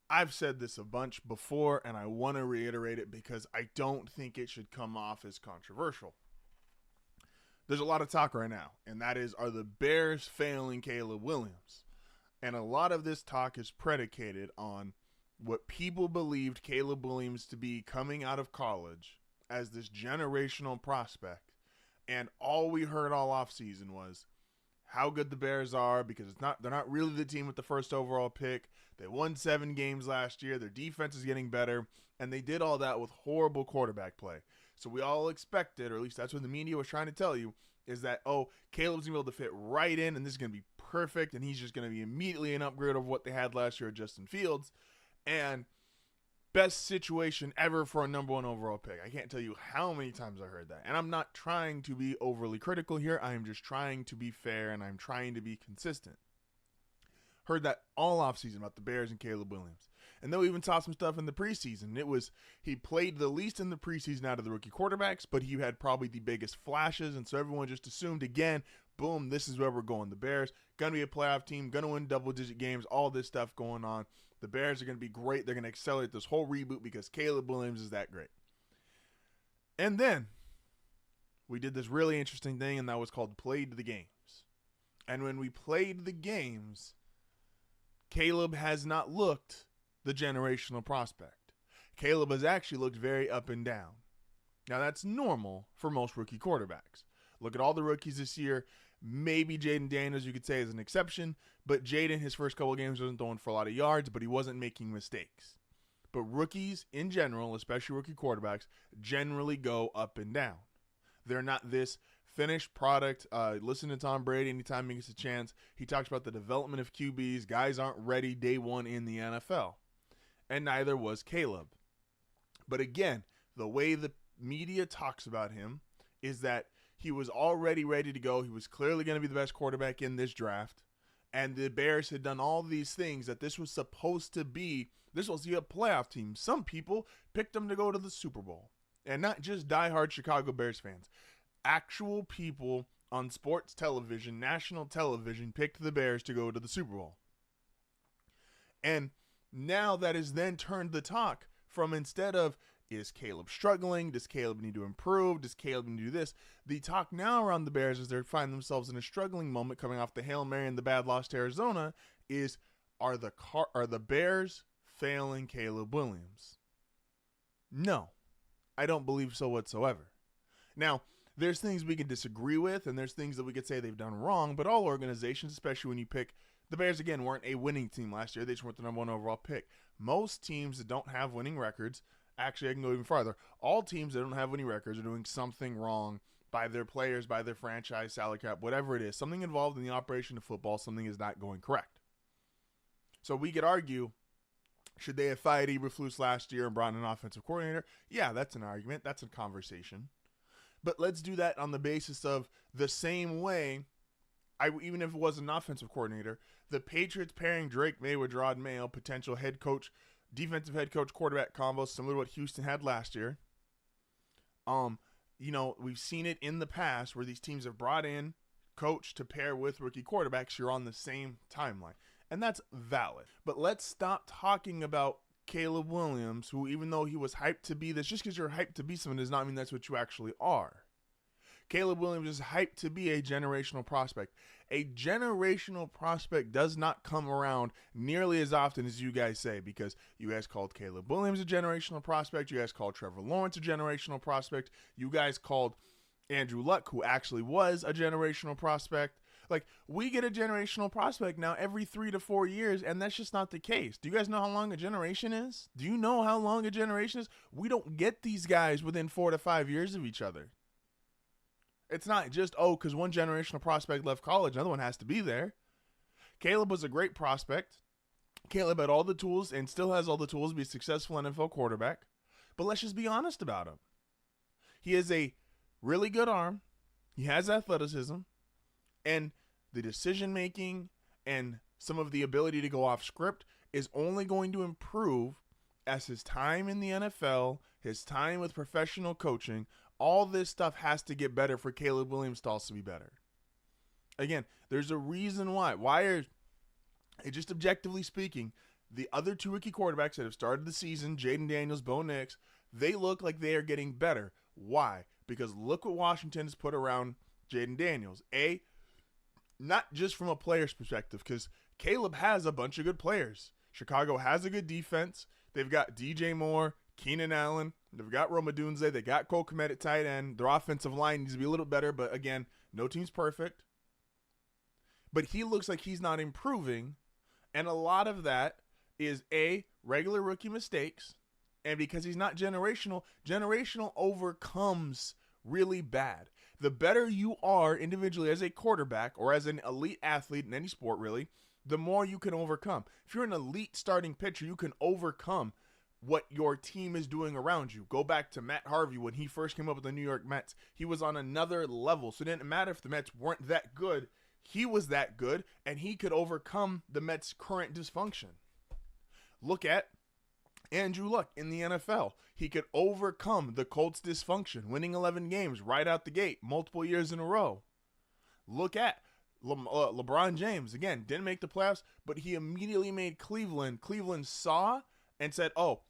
I've said this a bunch before, and I want to reiterate it because I don't think it should come off as controversial. There's a lot of talk right now, and that is, are the Bears failing Caleb Williams? And a lot of this talk is predicated on what people believed Caleb Williams to be coming out of college as this generational prospect. And all we heard all offseason was how good the Bears are, because they're not really the team with the first overall pick. They won 7 games last year. Their defense is getting better, and they did all that with horrible quarterback play. So we all expected, or at least that's what the media was trying to tell you, is that, oh, Caleb's going to be able to fit right in, and this is going to be perfect, and he's just going to be immediately an upgrade of what they had last year at Justin Fields. And best situation ever for a number 1 overall pick. I can't tell you how many times I heard that. And I'm not trying to be overly critical here. I am just trying to be fair, and I'm trying to be consistent. Heard that all offseason about the Bears and Caleb Williams. And then we even saw some stuff in the preseason. It was, he played the least in the preseason out of the rookie quarterbacks, but he had probably the biggest flashes, and so everyone just assumed, again, boom, this is where we're going. The Bears, going to be a playoff team, going to win double-digit games, all this stuff going on. The Bears are going to be great. They're going to accelerate this whole reboot because Caleb Williams is that great. And then we did this really interesting thing, and that was called played the games. And when we played the games, Caleb has not looked the generational prospect. Caleb has actually looked very up and down. Now, that's normal for most rookie quarterbacks. Look at all the rookies this year. Maybe Jaden Daniels, you could say, is an exception, but Jaden, his first couple of games, wasn't throwing for a lot of yards, but he wasn't making mistakes. But rookies in general, especially rookie quarterbacks, generally go up and down. They're not this finished product. Listen to Tom Brady anytime he gets a chance. He talks about the development of QBs. Guys aren't ready day one in the NFL. And neither was Caleb. But again, the way the media talks about him is that he was already ready to go. He was clearly going to be the best quarterback in this draft. And the Bears had done all these things that this was supposed to be. This was a playoff team. Some people picked them to go to the Super Bowl. And not just diehard Chicago Bears fans. Actual people on sports television, national television, picked the Bears to go to the Super Bowl. And now that has then turned the talk from, instead of, is Caleb struggling? Does Caleb need to improve? Does Caleb need to do this? The talk now around the Bears, as they find themselves in a struggling moment coming off the Hail Mary and the bad loss to Arizona, is, are the Bears failing Caleb Williams? No, I don't believe so whatsoever. Now, there's things we can disagree with, and there's things that we could say they've done wrong, but all organizations, especially when you pick, the Bears, again, weren't a winning team last year. They just weren't the number 1 overall pick. Most teams that don't have winning records, actually, I can go even farther. All teams that don't have winning records are doing something wrong by their players, by their franchise, salary cap, whatever it is. Something involved in the operation of football, something is not going correct. So we could argue, should they have fired Eberflus last year and brought in an offensive coordinator? Yeah, that's an argument. That's a conversation. But let's do that on the basis of the same way, even if it was an offensive coordinator, the Patriots pairing Drake May with Rod Mayo, potential head coach, defensive head coach, quarterback combo, similar to what Houston had last year. We've seen it in the past where these teams have brought in coach to pair with rookie quarterbacks. You're on the same timeline, and that's valid. But let's stop talking about Caleb Williams, who, even though he was hyped to be this, just because you're hyped to be someone does not mean that's what you actually are. Caleb Williams is hyped to be a generational prospect. A generational prospect does not come around nearly as often as you guys say, because you guys called Caleb Williams a generational prospect. You guys called Trevor Lawrence a generational prospect. You guys called Andrew Luck, who actually was a generational prospect. Like, we get a generational prospect now every 3 to 4 years, and that's just not the case. Do you guys know how long a generation is? Do you know how long a generation is? We don't get these guys within 4 to 5 years of each other. It's not just, because one generational prospect left college, another one has to be there. Caleb was a great prospect. Caleb had all the tools and still has all the tools to be a successful NFL quarterback. But let's just be honest about him. He has a really good arm. He has athleticism. And the decision-making and some of the ability to go off script is only going to improve as his time in the NFL, his time with professional coaching, all this stuff has to get better for Caleb Williams to also be better. Again, there's a reason why. Just objectively speaking, The other two rookie quarterbacks that have started the season, Jaden Daniels, Bo Nix, they look like they are getting better. Why? Because look what Washington has put around Jaden Daniels. Not just from a player's perspective, because Caleb has a bunch of good players. Chicago has a good defense. They've got DJ Moore, Keenan Allen. They've got Roma Dunze. They got Cole Kmet at tight end. Their offensive line needs to be a little better, but again, no team's perfect. But he looks like he's not improving, and a lot of that is regular rookie mistakes, and because he's not generational overcomes really bad. The better you are individually as a quarterback or as an elite athlete in any sport, really, the more you can overcome. If you're an elite starting pitcher, you can overcome what your team is doing around you. Go back to Matt Harvey when he first came up with the New York Mets. He was on another level, so it didn't matter if the Mets weren't that good. He was that good, and he could overcome the Mets' current dysfunction. Look at Andrew Luck in the NFL. He could overcome the Colts' dysfunction, winning 11 games right out the gate, multiple years in a row. Look at LeBron James. Again, didn't make the playoffs, but he immediately made Cleveland. Cleveland saw and said, oh,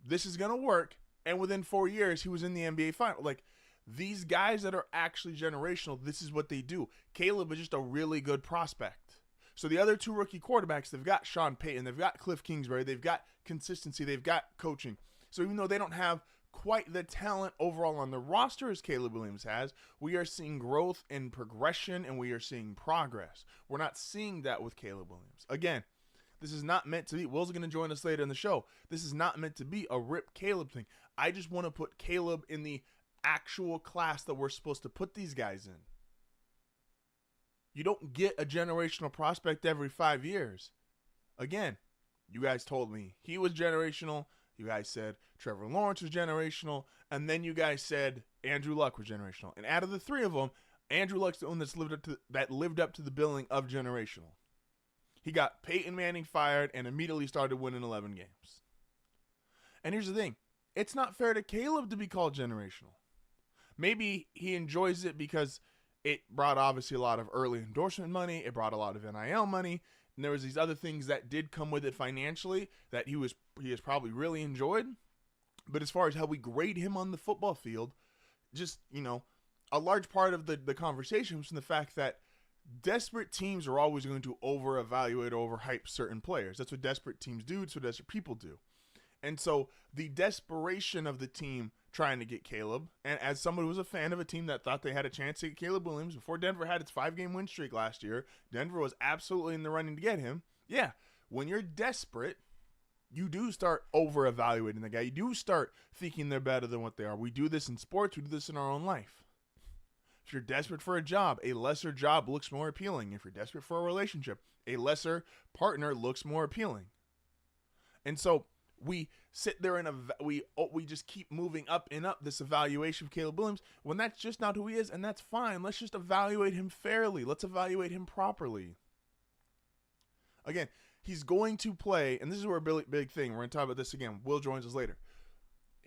this is going to work. And within 4 years, he was in the NBA final. Like, these guys that are actually generational, this is what they do. Caleb is just a really good prospect. So the other two rookie quarterbacks, they've got Sean Payton, they've got Cliff Kingsbury, they've got consistency, they've got coaching. So even though they don't have quite the talent overall on the roster as Caleb Williams has, we are seeing growth and progression, and we are seeing progress. We're not seeing that with Caleb Williams. Again, this is not meant to be, Will's going to join us later in the show, this is not meant to be a rip Caleb thing. I just want to put Caleb in the actual class that we're supposed to put these guys in. You don't get a generational prospect every 5 years. Again, you guys told me he was generational. You guys said Trevor Lawrence was generational. And then you guys said Andrew Luck was generational. And out of the three of them, Andrew Luck's the one that lived up to the billing of generational. He got Peyton Manning fired and immediately started winning 11 games. And here's the thing. It's not fair to Caleb to be called generational. Maybe he enjoys it because it brought obviously a lot of early endorsement money. It brought a lot of NIL money. And there was these other things that did come with it financially that he has probably really enjoyed. But as far as how we grade him on the football field, just, a large part of the conversation was from the fact that desperate teams are always going to over-evaluate or overhype certain players. That's what desperate teams do. It's what desperate people do. And so the desperation of the team trying to get Caleb, and as someone who was a fan of a team that thought they had a chance to get Caleb Williams before Denver had its 5-game win streak last year, Denver was absolutely in the running to get him. Yeah, when you're desperate, you do start over-evaluating the guy. You do start thinking they're better than what they are. We do this in sports. We do this in our own life. If you're desperate for a job, a lesser job looks more appealing. If you're desperate for a relationship, a lesser partner looks more appealing. And so we sit there and we just keep moving up and up this evaluation of Caleb Williams when that's just not who he is, and that's fine. Let's just evaluate him fairly. Let's evaluate him properly. Again, he's going to play, and this is where a big thing. We're going to talk about this again. Will joins us later.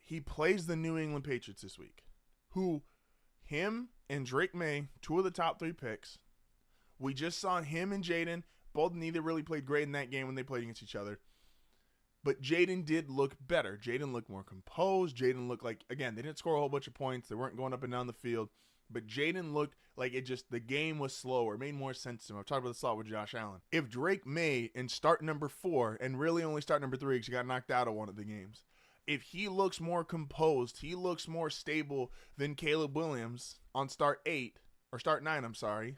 He plays the New England Patriots this week, him and Drake May, two of the top 3 picks. We just saw him and Jaden. Neither really played great in that game when they played against each other. But Jaden did look better. Jaden looked more composed. Jaden looked like, again, they didn't score a whole bunch of points. They weren't going up and down the field. But Jaden looked like the game was slower. It made more sense to him. I've talked about this a lot with Josh Allen. If Drake May in start number 4, and really only start number 3 because he got knocked out of one of the games, if he looks more composed, he looks more stable than Caleb Williams on start 8, or start 9, I'm sorry,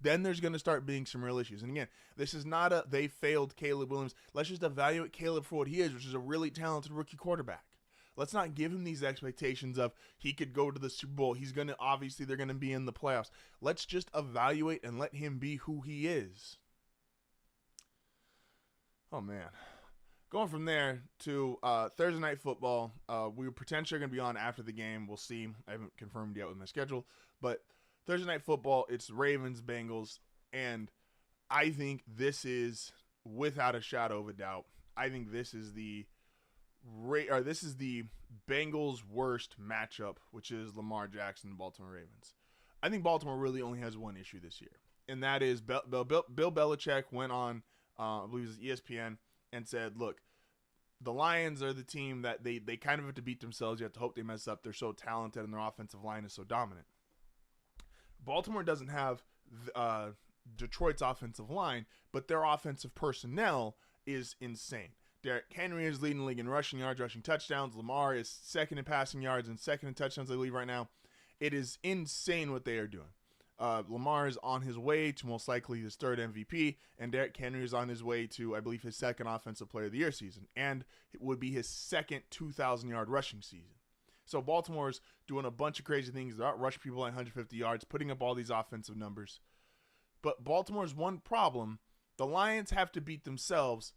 then there's going to start being some real issues. And again, this is not they failed Caleb Williams. Let's just evaluate Caleb for what he is, which is a really talented rookie quarterback. Let's not give him these expectations of he could go to the Super Bowl. They're going to be in the playoffs. Let's just evaluate and let him be who he is. Oh, man. Going from there to Thursday Night Football. We were potentially going to be on after the game. We'll see. I haven't confirmed yet with my schedule. But Thursday Night Football, it's Ravens Bengals. And I think this is, without a shadow of a doubt, I think this is the Bengals' worst matchup, which is Lamar Jackson and Baltimore Ravens. I think Baltimore really only has one issue this year, and that is Bill Belichick went on, I believe it was ESPN, and said, look, the Lions are the team that they kind of have to beat themselves. You have to hope they mess up. They're so talented and their offensive line is so dominant. Baltimore doesn't have Detroit's offensive line, but their offensive personnel is insane. Derrick Henry is leading the league in rushing yards, rushing touchdowns. Lamar is second in passing yards and second in touchdowns, I believe, right now. It is insane what they are doing. Lamar is on his way to most likely his third MVP, and Derrick Henry is on his way to, I believe, his second Offensive Player of the Year season, and it would be his second 2,000-yard rushing season. So Baltimore's doing a bunch of crazy things. They're out rushing people at 150 yards, putting up all these offensive numbers. But Baltimore's one problem, the Lions have to beat themselves.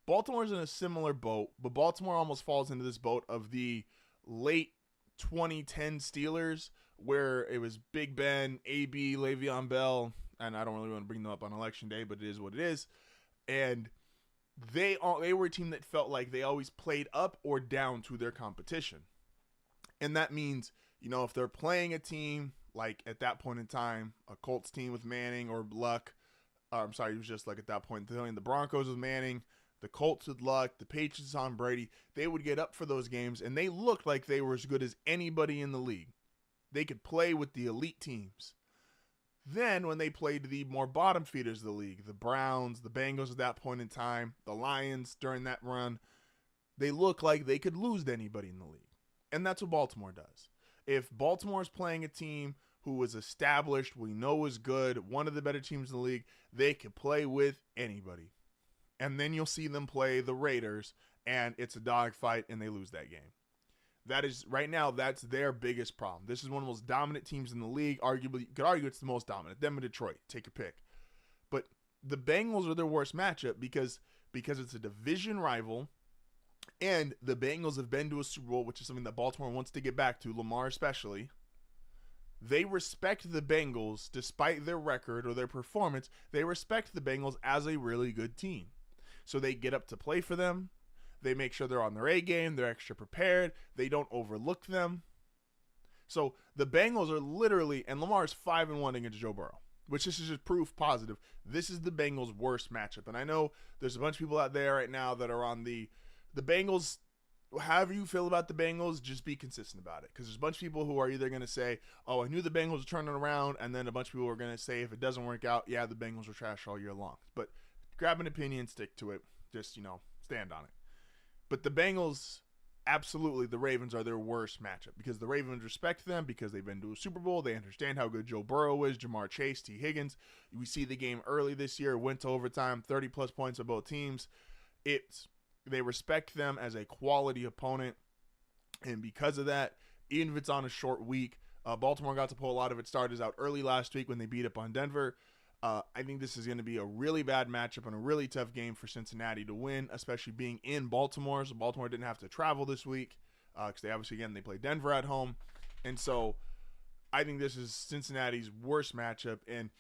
Baltimore's in a similar boat, but Baltimore almost falls into this boat of the late 2010 Steelers, where it was Big Ben, AB, Le'Veon Bell, and I don't really want to bring them up on election day, but it is what it is. And they were a team that felt like they always played up or down to their competition. And that means, if they're playing a team, like at that point in time, a Colts team with Manning or Luck, it was just like at that point, the Broncos with Manning, the Colts with Luck, the Patriots on Brady, they would get up for those games, and they looked like they were as good as anybody in the league. They could play with the elite teams. Then when they played the more bottom feeders of the league, the Browns, the Bengals at that point in time, the Lions during that run, they looked like they could lose to anybody in the league. And that's what Baltimore does. If Baltimore's playing a team who was established, we know is good, one of the better teams in the league, they could play with anybody. And then you'll see them play the Raiders, and it's a dogfight, and they lose that game. That is, right now, that's their biggest problem. This is one of the most dominant teams in the league. Arguably, you could argue it's the most dominant. Them and Detroit, take your pick. But the Bengals are their worst matchup because it's a division rival, and the Bengals have been to a Super Bowl, which is something that Baltimore wants to get back to, Lamar especially. They respect the Bengals, despite their record or their performance. They respect the Bengals as a really good team. So they get up to play for them. They make sure they're on their A game. They're extra prepared. They don't overlook them. So the Bengals are literally, and Lamar's 5-1 against Joe Burrow, which is just proof positive. This is the Bengals' worst matchup. And I know there's a bunch of people out there right now that are on the Bengals. However you feel about the Bengals, just be consistent about it. Because there's a bunch of people who are either going to say, oh, I knew the Bengals were turning around. And then a bunch of people are going to say, if it doesn't work out, yeah, the Bengals were trash all year long. But grab an opinion, stick to it. Just, stand on it. But the Bengals, absolutely, the Ravens are their worst matchup because the Ravens respect them because they've been to a Super Bowl. They understand how good Joe Burrow is, Jamar Chase, T. Higgins. We see the game early this year, went to overtime, 30-plus points on both teams. They respect them as a quality opponent, and because of that, even if it's on a short week, Baltimore got to pull a lot of its starters out early last week when they beat up on Denver. I think this is going to be a really bad matchup and a really tough game for Cincinnati to win, especially being in Baltimore. So Baltimore didn't have to travel this week because they obviously, again, they play Denver at home. And so I think this is Cincinnati's worst matchup. And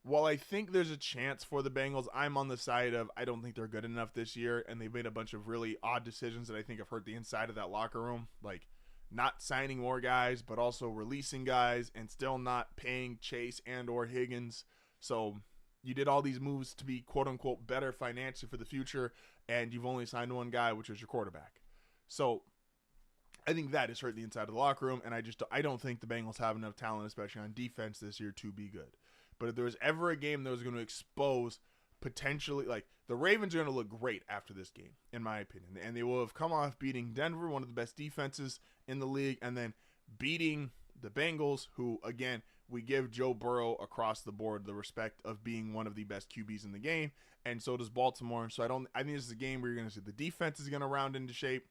while I think there's a chance for the Bengals, I'm on the side of I don't think they're good enough this year. And they've made a bunch of really odd decisions that I think have hurt the inside of that locker room, like not signing more guys, but also releasing guys and still not paying Chase and or Higgins. So you did all these moves to be, quote-unquote, better financially for the future, and you've only signed one guy, which is your quarterback. So I think that has hurt the inside of the locker room, and I don't think the Bengals have enough talent, especially on defense this year, to be good. But if there was ever a game that was going to expose potentially, like, the Ravens are going to look great after this game, in my opinion. And they will have come off beating Denver, one of the best defenses in the league, and then beating the Bengals, who, again, we give Joe Burrow across the board the respect of being one of the best QBs in the game, and so does Baltimore. So I think this is a game where you're going to see the defense is going to round into shape.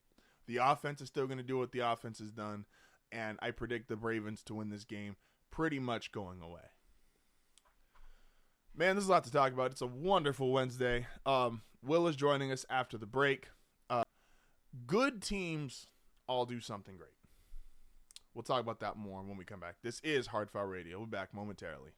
The offense is still going to do what the offense has done, and I predict the Ravens to win this game pretty much going away. Man, there's a lot to talk about. It's a wonderful Wednesday. Will is joining us after the break. Good teams all do something great. We'll talk about that more when we come back. This is HardFoul Radio. We'll be back momentarily.